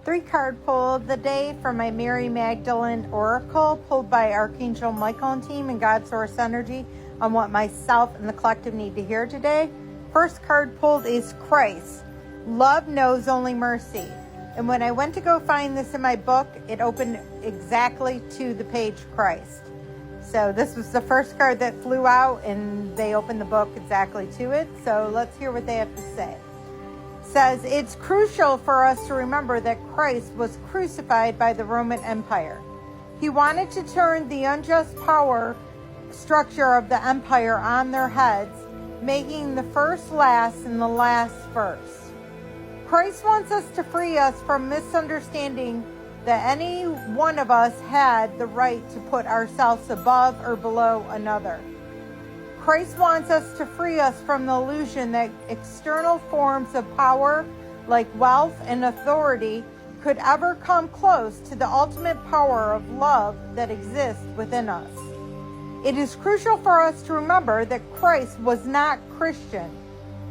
3-card pull of the day from my Mary Magdalene Oracle, pulled by Archangel Michael and team and God Source Energy on what myself and the collective need to hear today. First card pulled is Christ. Love knows only mercy. And when I went to go find this in my book, it opened exactly to the page Christ. So this was the first card that flew out, and they opened the book exactly to it. So let's hear what they have to say. It says, it's crucial for us to remember that Christ was crucified by the Roman Empire. He wanted to turn the unjust power structure of the empire on their heads, making the first last and the last first. Christ wants us to free us from misunderstanding that any one of us had the right to put ourselves above or below another. Christ wants us to free us from the illusion that external forms of power, like wealth and authority, could ever come close to the ultimate power of love that exists within us. It is crucial for us to remember that Christ was not Christian.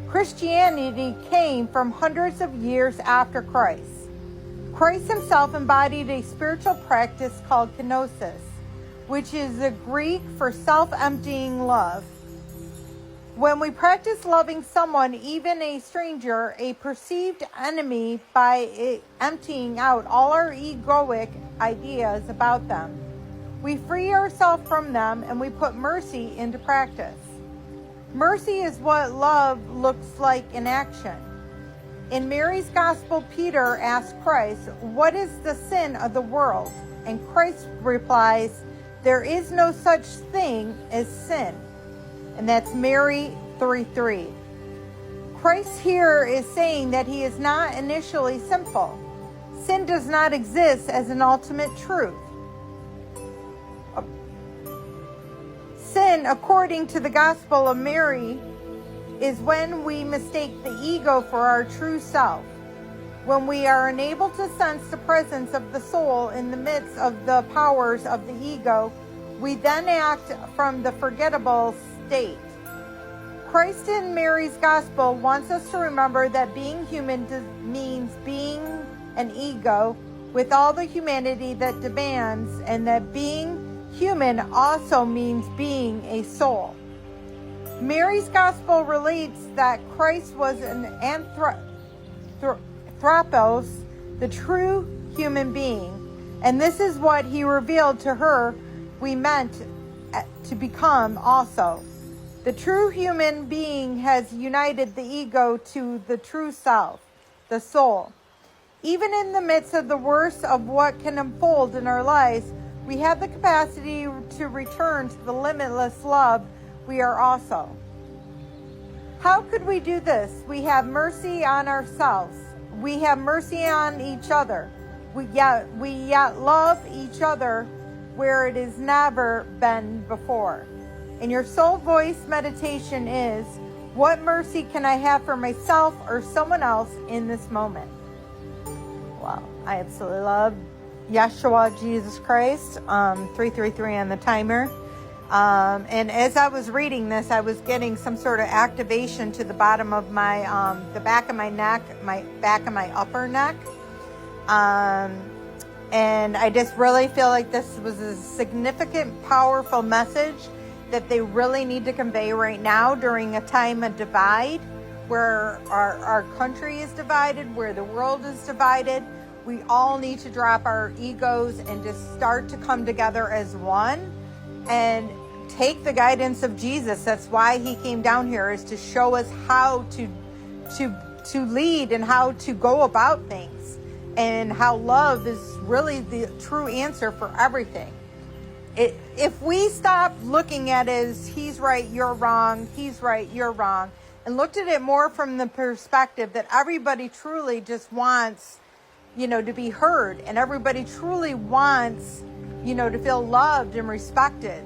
Christianity came from hundreds of years after Christ. Christ himself embodied a spiritual practice called kenosis, which is the Greek for self-emptying love. When we practice loving someone, even a stranger, a perceived enemy, by emptying out all our egoic ideas about them, we free ourselves from them and we put mercy into practice. Mercy is what love looks like in action. In Mary's Gospel, Peter asked Christ, what is the sin of the world? And Christ replies, there is no such thing as sin. And that's Mary 3:3. Christ here is saying that he is not initially sinful. Sin does not exist as an ultimate truth. Sin, according to the Gospel of Mary, is when we mistake the ego for our true self. When we are unable to sense the presence of the soul in the midst of the powers of the ego, we then act from the forgettable state. Christ in Mary's Gospel wants us to remember that being human means being an ego with all the humanity that demands, and that being human also means being a soul. Mary's Gospel relates that Christ was an anthropos, the true human being, and this is what he revealed to her we meant to become also. The true human being has united the ego to the true self, the soul. Even in the midst of the worst of what can unfold in our lives, we have the capacity to return to the limitless love we are also. How could we do this? We have mercy on ourselves. We have mercy on each other. We yet love each other where it has never been before. And your soul voice meditation is, what mercy can I have for myself or someone else in this moment? Wow, I absolutely love Yeshua, Jesus Christ, 333 on the timer. And as I was reading this, I was getting some sort of activation to the bottom of my, the back of my neck, my back of my upper neck. And I just really feel like this was a significant, powerful message that they really need to convey right now during a time of divide, where our country is divided, where the world is divided. We all need to drop our egos and just start to come together as one and take the guidance of Jesus. That's why he came down here, is to show us how to lead and how to go about things, and how love is really the true answer for everything. If we stop looking at it as he's right, you're wrong, he's right, you're wrong, and looked at it more from the perspective that everybody truly just wants, to be heard, and everybody truly wants, to feel loved and respected.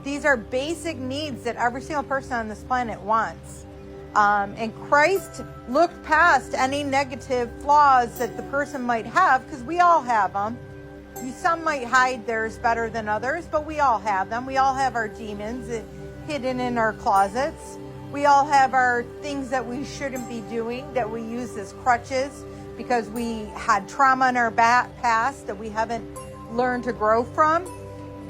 These are basic needs that every single person on this planet wants. And Christ looked past any negative flaws that the person might have, because we all have them. Some might hide theirs better than others, but we all have them. We all have our demons hidden in our closets. We all have our things that we shouldn't be doing, that we use as crutches because we had trauma in our past that we haven't learned to grow from.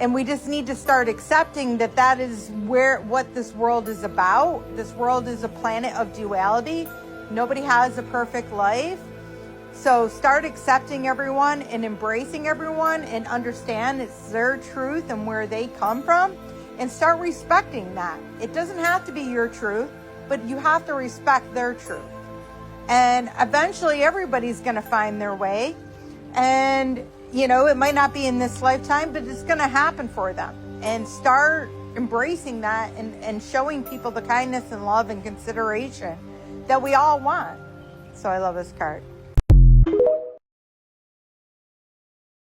And we just need to start accepting that that is what this world is about. This world is a planet of duality. Nobody has a perfect life. So start accepting everyone and embracing everyone and understand it's their truth and where they come from, and start respecting that. It doesn't have to be your truth, but you have to respect their truth. And eventually everybody's going to find their way. And it might not be in this lifetime, but it's going to happen for them. And start embracing that and showing people the kindness and love and consideration that we all want. So I love this card.